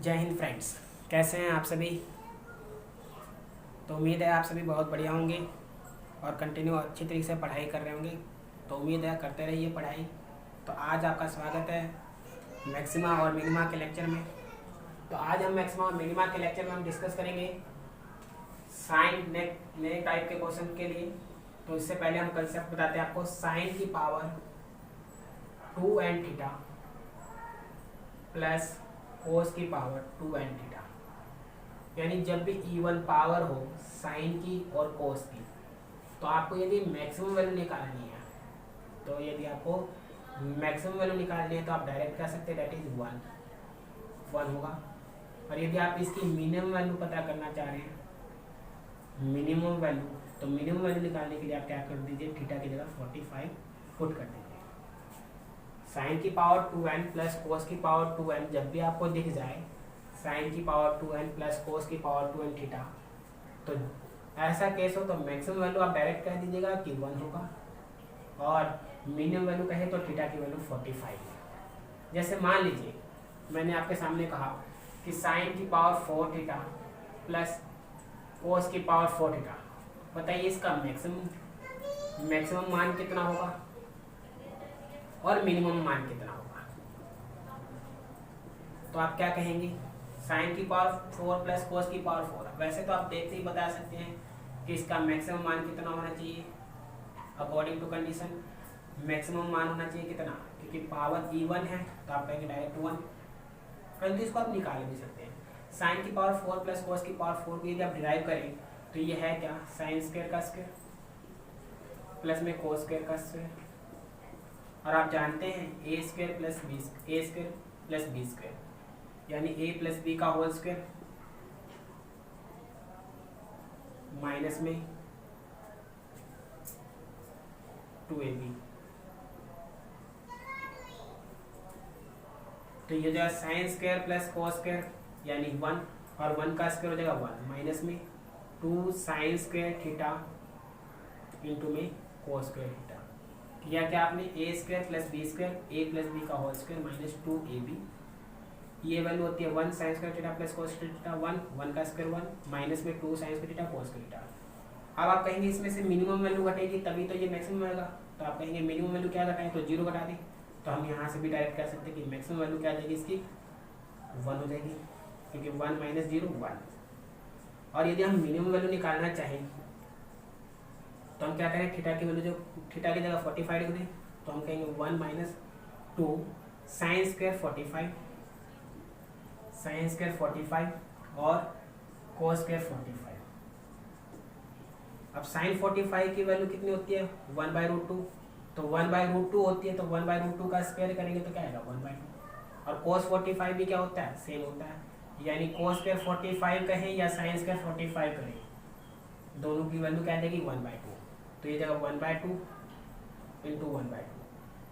जय हिंद फ्रेंड्स, कैसे हैं आप सभी। तो उम्मीद है आप सभी बहुत बढ़िया होंगे और कंटिन्यू अच्छी तरीके से पढ़ाई कर रहे होंगे। तो उम्मीद है करते रहिए पढ़ाई। तो आज आपका स्वागत है मैक्सिमा और मिनिमा के लेक्चर में। तो आज हम मैक्सिमा और मिनिमा के लेक्चर में हम डिस्कस करेंगे साइन नए टाइप के क्वेश्चन के लिए। तो इससे पहले हम कंसेप्ट बताते हैं आपको। साइन की power 2n theta plus cos की पावर 2n थीटा, यानी जब भी इवन पावर हो साइन की और कोस की, तो आपको यदि मैक्सिमम वैल्यू निकालनी है, तो यदि आपको मैक्सिमम वैल्यू निकालनी है तो आप डायरेक्ट कर सकते हैं, दैट इज 1 होगा। और यदि आप इसकी मिनिमम वैल्यू पता करना चाह रहे हैं, मिनिमम वैल्यू, तो मिनिमम वैल्यू निकालने के लिए आप क्या कर दीजिए, थीटा की जगह 45 पुट कर दीजिए। साइन की पावर 2n प्लस कोस की पावर 2n जब भी आपको दिख जाए, साइन की पावर 2n प्लस कोस की पावर 2n थीटा, तो ऐसा केस हो तो मैक्सिमम वैल्यू आप डायरेक्ट कह दीजिएगा कि 1 होगा, और मिनिमम वैल्यू कहे तो थीटा की वैल्यू 45 है। जैसे मान लीजिए मैंने आपके सामने कहा कि साइन की पावर 4 थीटा प्लस कोस की पावर 4 थीटा, बताइए इसका मैक्सिमम मान कितना होगा और मिनिमम मान कितना होगा। तो आप क्या कहेंगे, साइन की पावर 4 प्लस कोस की पावर 4। वैसे तो आप देखते ही बता सकते हैं कि इसका मैक्सिमम मान कितना होना चाहिए। अकॉर्डिंग टू कंडीशन मैक्सिमम मान होना चाहिए कितना, क्योंकि पावर इवन है तो आप कहेंगे डायरेक्ट 1, परंतु इसको आप निकाल भी सकते हैं। साइन की पावर 4 प्लस कोस की पावर 4 को यदि आप डिराइव करें तो ये है क्या, साइन स्क्वायर का स्क्वायर प्लस में कोस स्क्वायर का स्क्वायर, और आप जानते हैं ए स्क्वायर प्लस बी स्क्वायर, यानी ए प्लस बी का होल स्क्वायर माइनस में 2ab। तो ये जो है sine square plus cos square यानी 1, और 1 का स्क्वायर हो जाएगा 1 माइनस में 2 साइन स्क्वायर थीटा इंटू में कोस स्क्वायर थीटा। किया क्या आपने, ए स्क्वायर प्लस बी स्क्वायर, ए प्लस बी का होल स्क्वायर माइनस 2ab। ये वैल्यू होती है 1 sine square theta plus cos square theta 1 का स्क्वायर 1 माइनस में 2 sine square theta cos square theta. अब आप कहेंगे इसमें से मिनिमम वैल्यू घटेगी तभी तो ये मैक्सिमम आएगा, तो आप कहेंगे मिनिमम वैल्यू क्या घटाएं, तो 0 घटा दें। तो हम यहाँ से भी डायरेक्ट कह सकते हैं कि मैक्सिमम वैल्यू क्या आ जाएगी इसकी, 1 हो जाएगी, क्योंकि 1 माइनस 0 1। और यदि हम मिनिमम वैल्यू निकालना चाहें तो हम क्या करें, थीटा की वैल्यू जो थीटा की जगह 45 लिख दें, तो हम कहेंगे 1 माइनस 2 साइन स्क्वायर 45 और कोस स्क्वायर 45। अब साइन 45 की वैल्यू कितनी होती है, 1/√2, तो 1/√2 होती है, तो 1/√2 का स्क्वायर करेंगे तो क्या आएगा 1/2। और कोस 45 भी क्या होता है, सेम होता है, यानी कोस स्क्वायर 45 कहें या साइन स्क्वायर 45 करें, दोनों की वैल्यू क्या आ जाएगी 1/2। तो ये जगह 1/2 इंटू 1/2,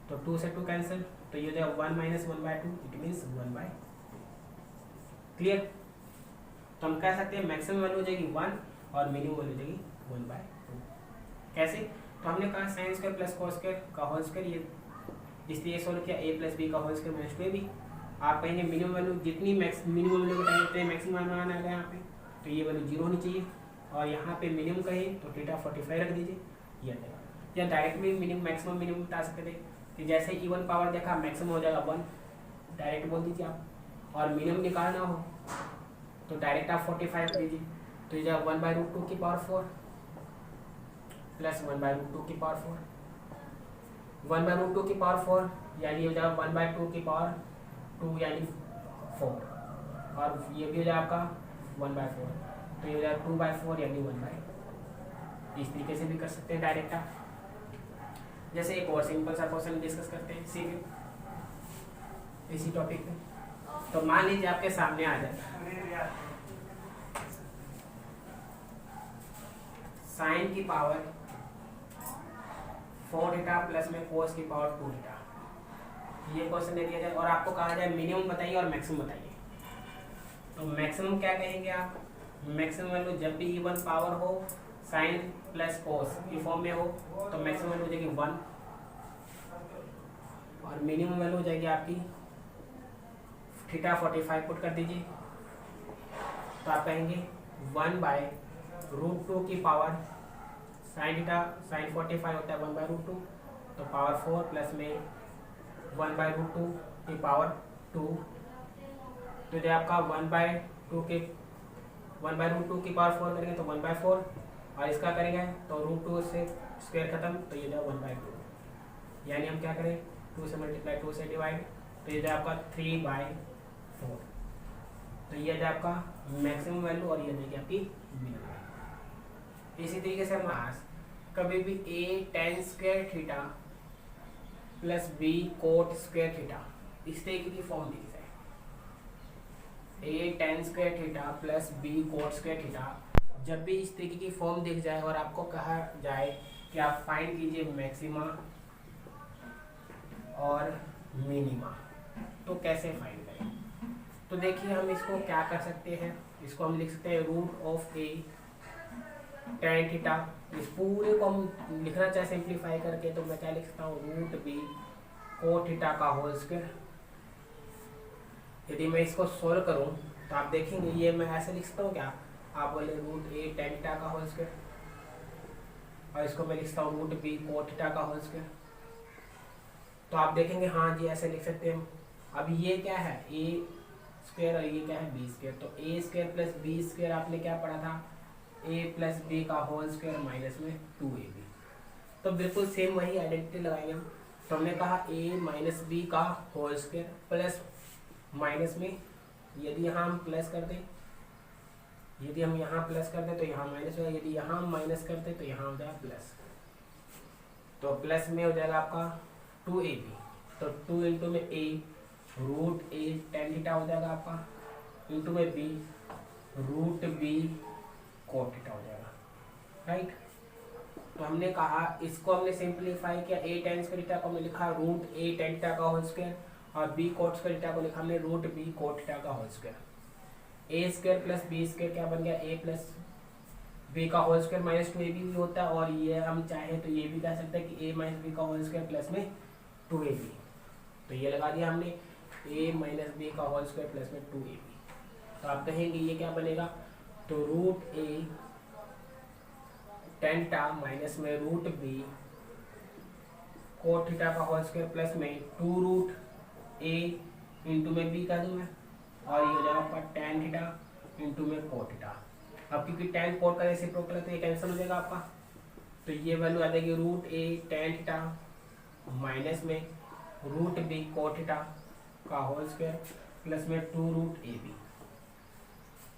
तो 2 से 2 कैंसिल, तो ये जगह 1 माइनस 1/2 इट मीन्स 1/2। क्लियर। तो हम कह सकते हैं मैक्सिमम वैल्यू हो जाएगी 1 और मिनिमम वैल्यू हो जाएगी 1/2। कैसे, तो हमने कहा sine square plus cos square का होल स्क्वायर, ये इसलिए सोल्व किया a प्लस बी का होल स्क्वायर माइनस 2ab। आप कहेंगे मिनिमम वैल्यू जितनी मिनिमम वैल्यू बताएंगे उतने मैक्सिमम मान आएगा यहाँ पे, तो ये वैल्यू 0 होनी चाहिए, और यहाँ पे मिनिमम कहें तो थीटा 45 रख दीजिए, ये आ जाएगा। या डायरेक्ट भी मैक्सिमम मिनिमम बता सकते थे कि जैसे इवन पावर देखा मैक्सिमम हो जाएगा 1, डायरेक्ट बोल दीजिए आप, और मिनिमम निकालना हो तो डायरेक्ट आप 45 रख दीजिए, तो ये जाएगा 1/√2 की पावर 4 प्लस 1/√2 की पावर 4, 1/√2 की पावर 4 यानी हो जाएगा 1/2 की पावर 2 यानी 4, और ये भी हो जाएगा आपका 1/4, तो ये हो जाएगा 2/4 यानी 1/2। इस तरीके से भी कर सकते हैं डायरेक्ट आप। जैसे एक और सिंपल सा क्वेश्चन डिस्कस करते हैं इसी टॉपिक पे। तो मान लीजिए आपके सामने आ जाए साइन की पावर 4 थीटा प्लस में कोस की पावर 2 थीटा, ये क्वेश्चन दे दिया जाए और आपको कहा जाए मिनिमम बताइए और मैक्सिमम बताइए। तो मैक्सिमम क्या कहेंगे आप, मैक्सिमम वैल्यू जब भी इवन पावर हो साइन प्लस कोस की फॉर्म में हो तो मैक्सिमम वैल्यू हो जाएगी 1, और मिनिमम वैल्यू हो जाएगी आपकी थीटा 45 पुट कर दीजिए तो आप कहेंगे 1/√2 की पावर साइन थीटा साइन 45 होता है 1/√2, तो पावर 4 प्लस में 1/√2 की पावर 2, तो ये आपका 1/√2 की पावर 4 करेंगे तो 1/4, और इसका करेंगे तो √2 से स्क्वायर खत्म, तो ये जाए 1/2, यानी हम क्या करें 2 से मल्टीप्लाई 2 से डिवाइड, तो ये जाए आपका 3/4, तो ये जाए आपका मैक्सिमम वैल्यू और ये जाएगी आपकी मिनिमम वैल्यू। इसी तरीके से हम कभी भी a tan square theta plus b cot square theta इस तरीके की फॉर्म दी जाए, a tan square theta plus b cot square theta, जब भी इस तरीके की फॉर्म दिख जाए और आपको कहा जाए कि आप फाइंड कीजिए मैक्सिमा और मिनिमा, तो कैसे फाइंड करें। तो देखिए हम इसको क्या कर सकते हैं, इसको हम लिख सकते हैं √a tan थीटा, इस पूरे को हम लिखना चाहे सिंप्लीफाई करके तो मैं क्या लिख सकता हूँ √b कोट थीटा का होल स्क्वायर। यदि मैं इसको सोल्व करूँ तो आप देखेंगे ये मैं ऐसे लिख सकता हूँ क्या, आप बोले √a tan थीटा का होल स्क्वायर, और इसको मैं लिख सकता हूँ √b कोट थीटा का होल स्क्वायर, तो आप देखेंगे हाँ जी ऐसे लिख सकते हैं। अब ये क्या है a स्क्वायर और ये क्या है b स्क्वायर, तो a square plus b square आपने क्या पढ़ा था a प्लस b का होल स्क्वायर माइनस में 2ab, तो बिल्कुल सेम वही आइडेंटिटी लगाएंगे हम। तो हमने कहा a माइनस b का होल स्क्वायर प्लस माइनस में, यदि यहाँ हम प्लस कर दें, यदि हम यहाँ प्लस कर दें तो यहाँ माइनस होगा, यदि यहाँ हम माइनस कर दें तो यहाँ हो जाएगा प्लस, तो प्लस में हो जाएगा आपका 2ab, तो 2 इंटू में a √a tan थीटा हो जाएगा आपका, इंटू में b √b कोट थीटा हो जाएगा, राइट। तो हमने कहा इसको हमने सिंप्लीफाई किया, a tan स्क्वायर थीटा को हमने लिखा √a tan थीटा का होल स्क्वायर, और b कोट स्क्वायर थीटा को लिखा हमने √b कोट थीटा का whole square. a square plus b square क्या बन गया, a प्लस b का होल स्क्वायर माइनस 2ab भी होता है, और ये हम चाहे तो ये भी कह सकते हैं कि a माइनस b का होल स्क्वायर प्लस में 2ab, तो ये लगा दिया हमने a माइनस b का होल स्क्वायर प्लस में 2ab, तो आप कहेंगे ये क्या बनेगा, तो √a tan थीटा माइनस में √b कोट थीटा का होल स्क्वायर प्लस में 2√a इंटू में b कर दूँ मैं, और ये हो जाएगा आपका tan थीटा इंटू में कोट थीटा। अब क्योंकि tan कोट का रेसिप्रोकल है तो ये कैंसिल हो जाएगा आपका, तो ये वैल्यू आ जाएगी √a tan थीटा माइनस में √b कोट थीटा का होल स्क्वायर प्लस में 2√ab।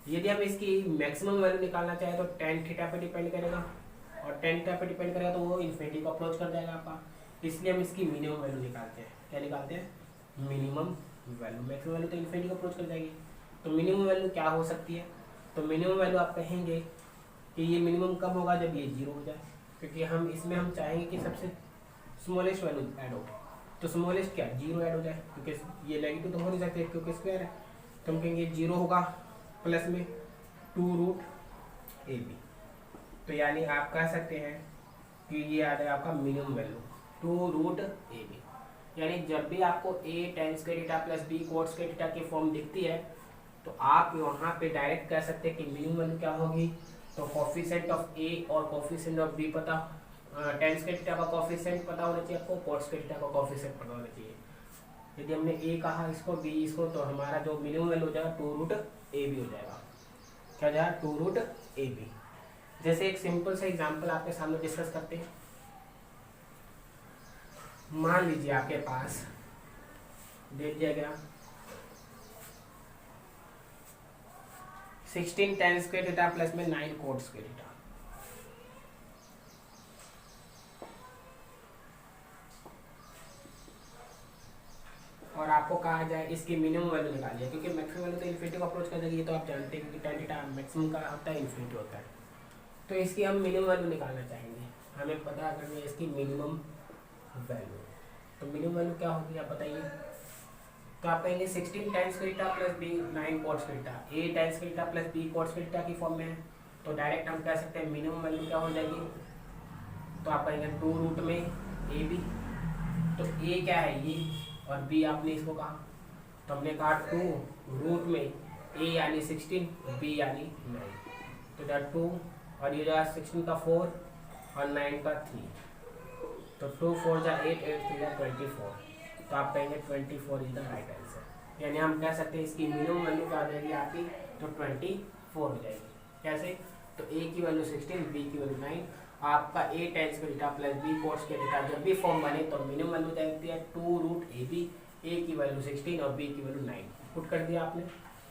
यदि हम इसकी मैक्सिमम वैल्यू निकालना चाहे तो tan थीटा पे डिपेंड करेगा, और tan थीटा पे डिपेंड करेगा तो वो इन्फिनिटी को अप्रोच कर जाएगा आपका, इसलिए हम इसकी मिनिमम वैल्यू निकालते हैं। क्या निकालते हैं, मिनिमम वैल्यू। मैक्सिमम वैल्यू तो इन्फिनिटी को अप्रोच कर जाएगी, तो मिनिमम वैल्यू क्या हो सकती है, तो मिनिमम वैल्यू आप कहेंगे कि ये मिनिमम कब होगा, जब ये 0 हो जाए, क्योंकि हम इसमें हम चाहेंगे कि सबसे स्मॉलेस्ट वैल्यू ऐड हो, तो स्मॉलेस्ट क्या 0 ऐड हो जाए, क्योंकि ये नेगेटिव तो हो नहीं सकते क्योंकि स्क्वायर है, तो हम कहेंगे 0 होगा प्लस में 2√ab, तो यानी आप कह सकते हैं कि ये आ जाएगा आपका मिनिमम वैल्यू 2√ab। यानी जब भी आपको a tan square theta plus b cot square theta की फॉर्म दिखती है तो आप वहाँ पे डायरेक्ट कह सकते हैं कि मिनिमम वैल्यू क्या होगी, तो कोफिशिएंट ऑफ a और कोफिशिएंट ऑफ b पता, tan स्क्वायर थीटा का कोफिशिएंट पता होना चाहिए आपको, कोट स्क्वायर थीटा का कोफिशिएंट पता होना चाहिए। यदि हमने a कहा इसको b इसको, तो हमारा जो मिनिमम वैल्यू हो जाएगा 2√ab हो जाएगा। क्या जाएगा 2√ab। जैसे एक सिंपल सा एग्जांपल आपके सामने डिस्कस करते हैं। मान लीजिए आपके पास दे दिया गया 16 tan स्क्वायर थीटा प्लस में 9 कोट स्क्वायर थीटा, और आपको कहा जाए इसकी मिनिमम वैल्यू निकालिए, क्योंकि मैक्सिमम वैल्यू तो इन्फिनिटी को अप्रोच कर देगी, ये तो आप जानते हैं कि tan थीटा मैक्सिमम का होता है, इन्फिनिटी होता है, तो इसकी हम मिनिमम वैल्यू निकालना चाहेंगे, हमें पता करनी है इसकी मिनिमम वैल्यू। तो मिनिमम वैल्यू क्या होगी आप बताइए, तो आप कहेंगे 16 tan square theta plus b 9 coat square theta, a tan square theta plus b cot square theta की फॉर्म में है, तो डायरेक्ट हम कह सकते हैं मिनिमम वैल्यू क्या हो जाएगी, तो आप कहेंगे 2 में ab, तो a क्या है ये, और b आपने इसको कहा, तो हमने कहा 2 रूट में ए यानी 16, बी यानी 9, तो इधर 2 और ये जो 16 का 4 और 9 का 3, तो 2 4 जा 8, 8 3 जा 24, तो आप कहेंगे 24 इज द राइट आंसर। यानी हम कह सकते हैं इसकी मिनिमम वैल्यू क्या आ जाएगी आपकी, तो 24 हो जाएगी। कैसे, तो ए की वैल्यू 16, बी की वैल्यू 9, आपका ए टेंस के डेटा प्लस बी कोट्स के डेटा जब भी फॉर्म बने तो मिनिमम वैल्यू देखती है 2 रूट ए बी, ए की वैल्यू 16 और बी की वैल्यू 9 पुट कर दिया आपने,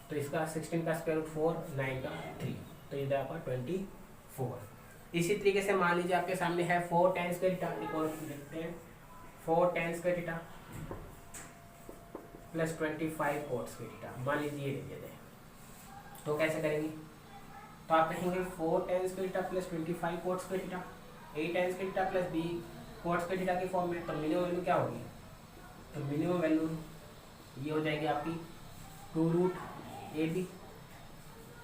तो इसका 16 का स्क्वायर रूट 4, 9 का 3, तो ये आपका 24। इसी तरीके से मान लीजिए आपके सामने है 4 टेंस का डेटा, एक और देखते हैं, 4 टेंस का डेटा प्लस 25 कोट्स का डेटा, मान लीजिए ये दे दें, तो कैसे करेंगे, तो आप कहेंगे 4 टेंस का डेटा प्लस 25 कोट्स का डेटा, 8 टेंस का डेटा प्लस बी कोट्स का डेटा के फॉर्म में, तो मिनिमम वैल्यू क्या होगी, तो मिनिमम वैल्यू ये हो जाएगी आपकी 2 रूट ए बी,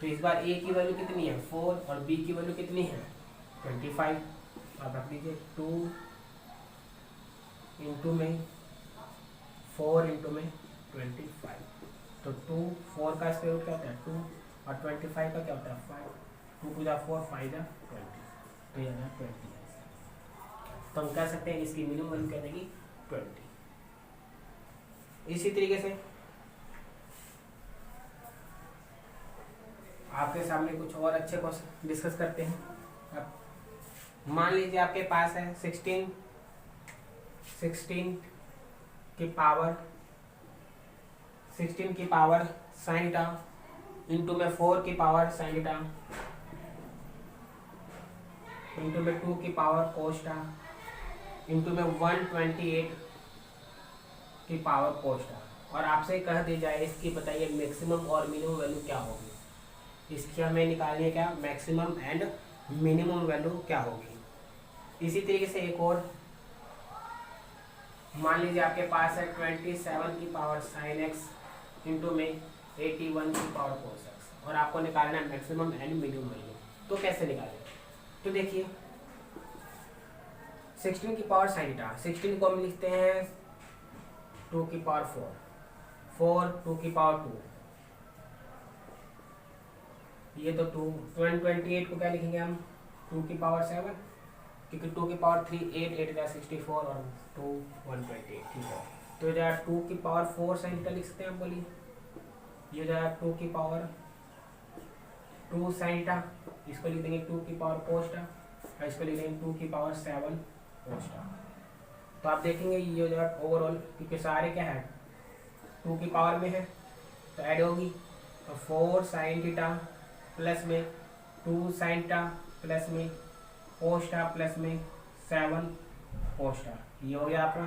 तो इस बार ए की वैल्यू कितनी है 4 और बी की वैल्यू कितनी है 25, तो आप रख दीजिए 2 इंटू में 4 इंटू में 25, तो 2 4 का स्क्वायर रूट क्या होता है 2 और 25 का क्या होता है 5, 2 टू जा 4 5 जा 20, तो यह 20 है। तो हम कह सकते हैं इसकी मिनिमम वैल्यू क्या रहेगी 20। इसी तरीके से आपके सामने कुछ और अच्छे क्वेश्चन डिस्कस करते हैं। अब मान लीजिए आपके पास है 16 की पावर साइन टा इंटू में 4 की पावर साइन टा इंटू में 2 की पावर कोस टा इंटू में 128 की पावर कोस टा, और आपसे कह दी जाए इसकी बताइए मैक्सिमम और मिनिमम वैल्यू क्या होगी, इसकी हमें निकालनी है क्या मैक्सिमम एंड मिनिमम वैल्यू क्या होगी। इसी तरीके से एक और मान लीजिए आपके पास है 27 की पावर साइन एक्स इंटू में 81 की पावर कोस एक्स, और आपको निकालना है मैक्सिमम एंड मिनिमम वैल्यू, तो कैसे निकालें, तो देखिए 16 की पावर साइन टा, 16 को हम लिखते हैं 2 की पावर 4, 2 की पावर 2, ये तो 2, 128 को क्या लिखेंगे हम 2 की पावर 7, क्योंकि 2 की पावर 3 8 8 का 64 और 2 128, ठीक है, तो इधर 2 की पावर 4 साइन टा लिख सकते हैं आप, बोलिए ये इधर 2 की पावर 2 साइन टा, इसको लिख देंगे 2 की पावर कोस टा, और इसको लिख देंगे 2 की पावर 7 कोस टा। तो आप देखेंगे ये जो ओवरऑल क्योंकि सारे क्या है 2 की पावर में है तो ऐड होगी, तो 4 साइन थीटा प्लस में 2 साइन टा प्लस में कोस टा प्लस में 7 कोस टा, ये हो गया आपका।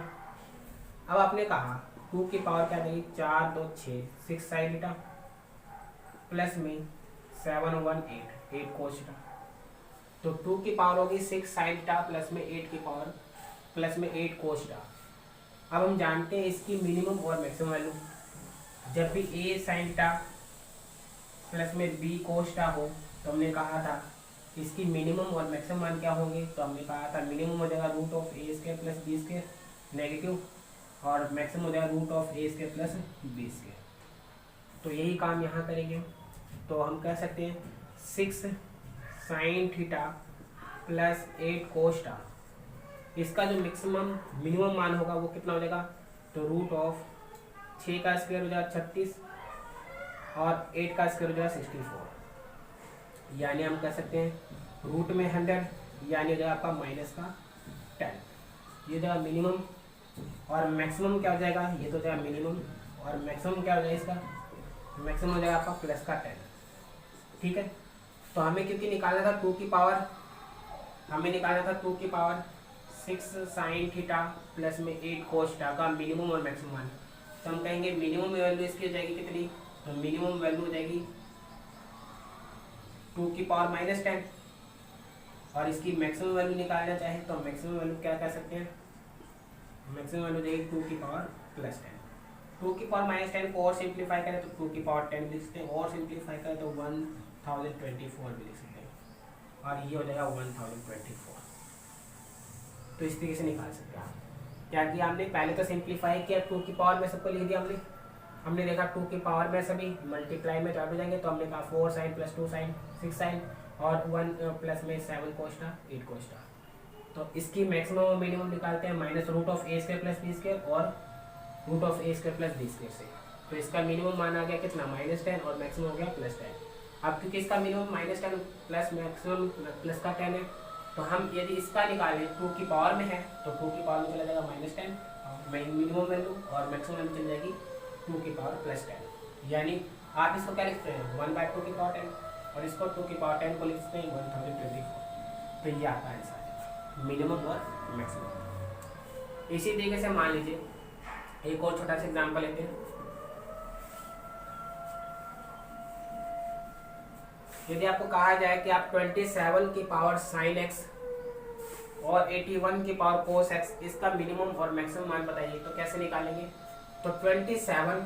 अब आपने कहा 2 की पावर क्या देगी 4 2 6 साइन थीटा प्लस में 7 1 8 कोस टा, तो 2 की पावर होगी 6 साइन थीटा प्लस में 8 की पावर प्लस में 8 कोस टा। अब हम जानते हैं इसकी मिनिमम और मैक्सिमम वैल्यू, जब भी a साइन टा प्लस में b कोस टा हो तो हमने कहा था इसकी मिनिमम और मैक्सिमम मान क्या होंगे, तो हमने कहा था मिनिमम हो जाएगा root of A square plus B square negative, और मैक्सिमम हो जाएगा root of A square plus B square. तो यही काम यहाँ करेंगे, तो हम कह सकते हैं 6 साइन थीटा प्लस 8 कोस टा, इसका जो मैक्सिमम मिनिमम मान होगा वो कितना हो जाएगा, तो रूट ऑफ 6 का स्क्वायर हो जाएगा 36 और 8 का स्क्वायर हो जाएगा 64, यानी हम कह सकते हैं रूट में 100 यानी हो जाएगा आपका माइनस का 10, ये जाएगा मिनिमम, और मैक्सिमम क्या हो जाएगा, ये तो जाएगा मिनिमम और मैक्सिमम क्या हो जाएगा इसका मैक्सिमम हो जाएगा आपका प्लस का 10, ठीक है। तो हमें क्योंकि निकालना था 2 की पावर, हमें निकालना था 2 की पावर 6 साइन थीटा प्लस में 8 कोस टा का मिनिमम और मैक्सिमम मान, तो हम कहेंगे मिनिमम वैल्यू इसकी हो जाएगी कितनी, तो मिनिमम वैल्यू हो जाएगी 2 की पावर -10, और इसकी मैक्सिमम वैल्यू निकालना चाहे तो मैक्सिमम वैल्यू क्या कह सकते हैं, मैक्सिमम वैल्यू हो जाएगी 2 की पावर +10, 2 की पावर -10 को और सिंप्लीफाई करें तो 2 की पावर 10 लिख सकते हैं, और सिंप्लीफाई करें तो 1024 भी लिख सकते हैं, और ये हो जाएगा 1024। तो इस तरीके से निकाल सकते हैं आप। क्या किया हमने, पहले तो सिंप्लीफाई किया 2 की पावर में सबको लिख दिया हमने, हमने देखा 2 की पावर में सभी मल्टीप्लाई में ऐड हो जाएंगे, तो हमने कहा 4 साइन प्लस 2 साइन 6 साइन और 1 प्लस में 7 कोस्टा 8 कोस्टा। तो इसकी मैक्सिमम और मिनिमम निकालते हैं minus root of A square plus B square और root of A square plus B square से। तो इसका मिनिमम मान आ गया कितना -10 और मैक्सिमम हो गया +10। अब क्योंकि इसका मिनिमम -10 प्लस मैक्सिमम प्लस का 10 है, तो हम यदि इसका निकालें 2 की पावर में है तो 2 की पावर में चला जाएगा -10 मिनिमम वैल्यू और मैक्सिमम वैल्यू चल जाएगी 2 की पावर +10। यानी आप इसको क्या लिखते हैं 1/2 की पावर 10 और इसको 2 की पावर 10 को लिखते हैं 1024। तो ये आपका आंसर है मिनिमम और मैक्सिमम। इसी तरीके से मान लीजिए एक और छोटा सा एग्जाम्पल लेते हैं। यदि आपको कहा जाए कि आप 27 की पावर साइन एक्स और 81 की पावर कोस एक्स इसका मिनिमम और मैक्सिमम मान बताइए, तो कैसे निकालेंगे? तो 27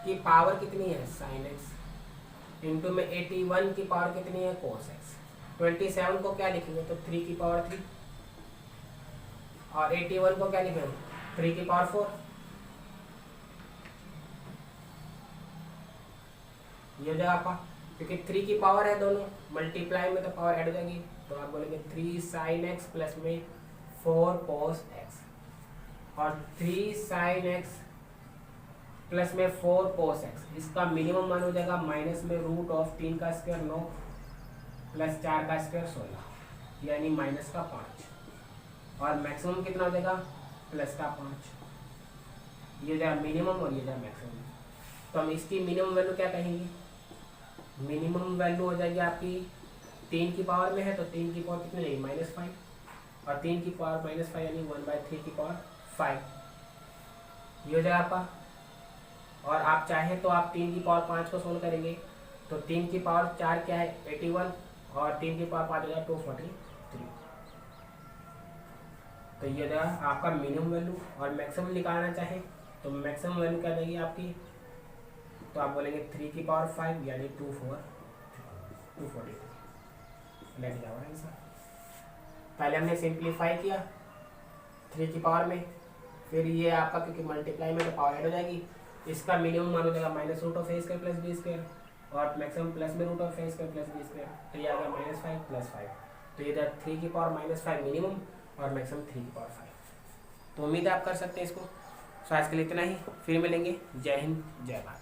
की पावर कितनी है साइन एक्स इंटू में 81 की पावर कितनी है कोस एक्स। 27 को क्या लिखेंगे तो 3 की पावर 3 और 81 को क्या लिखेंगे 3 की पावर 4। ये हो जाएगा आपका, क्योंकि 3 की पावर है दोनों मल्टीप्लाई में तो पावर ऐड हो जाएगी, तो आप बोलेंगे 3 साइन एक्स प्लस में 4 कोस एक्स और 3 साइन एक्स प्लस में 4 कोस एक्स। इसका मिनिमम मान हो जाएगा माइनस में रूट ऑफ 3 का स्क्वायर 9 प्लस 4 का स्क्वायर 16 यानी माइनस का 5 और मैक्सिमम कितना हो जाएगा प्लस का 5। ये जाएगा मिनिमम और ये जाएगा मैक्सिमम। तो हम इसकी मिनिमम वैल्यू क्या कहेंगे? मिनिमम वैल्यू हो जाएगी आपकी 3 की पावर में है तो 3 की पावर कितनी रहेगी -5 और 3 की पावर -5 यानी 1/3 की पावर 5। ये हो जाएगा आपका। और आप चाहें तो आप 3 की पावर 5 को सोल्व करेंगे तो 3 की पावर 4 क्या है 81 और 3 की पावर 5 हो जाएगा 243। तो ये हो जाएगा आपका मिनिमम वैल्यू। और मैक्सिमम निकालना चाहें तो मैक्सिमम वैल्यू क्या रहेगी आपकी, तो आप बोलेंगे 3 की पावर 5 यानी 243 लेट जाओ आंसर। पहले हमने सिंप्लीफाई किया 3 की पावर में, फिर ये आपका क्योंकि मल्टीप्लाई में तो पावर ऐड हो जाएगी, इसका मिनिमम मान हो जाएगा minus root of A square plus B square और मैक्सिमम प्लस में root of A square plus B square, तो ये आ गया -5 + 5। तो ये 3 की पावर -5 मिनिमम और मैक्सिमम 3 की पावर 5। तो उम्मीद है आप कर सकते हैं इसको। सो आज के लिए इतना ही, फिर मिलेंगे। जय हिंद जय भारत।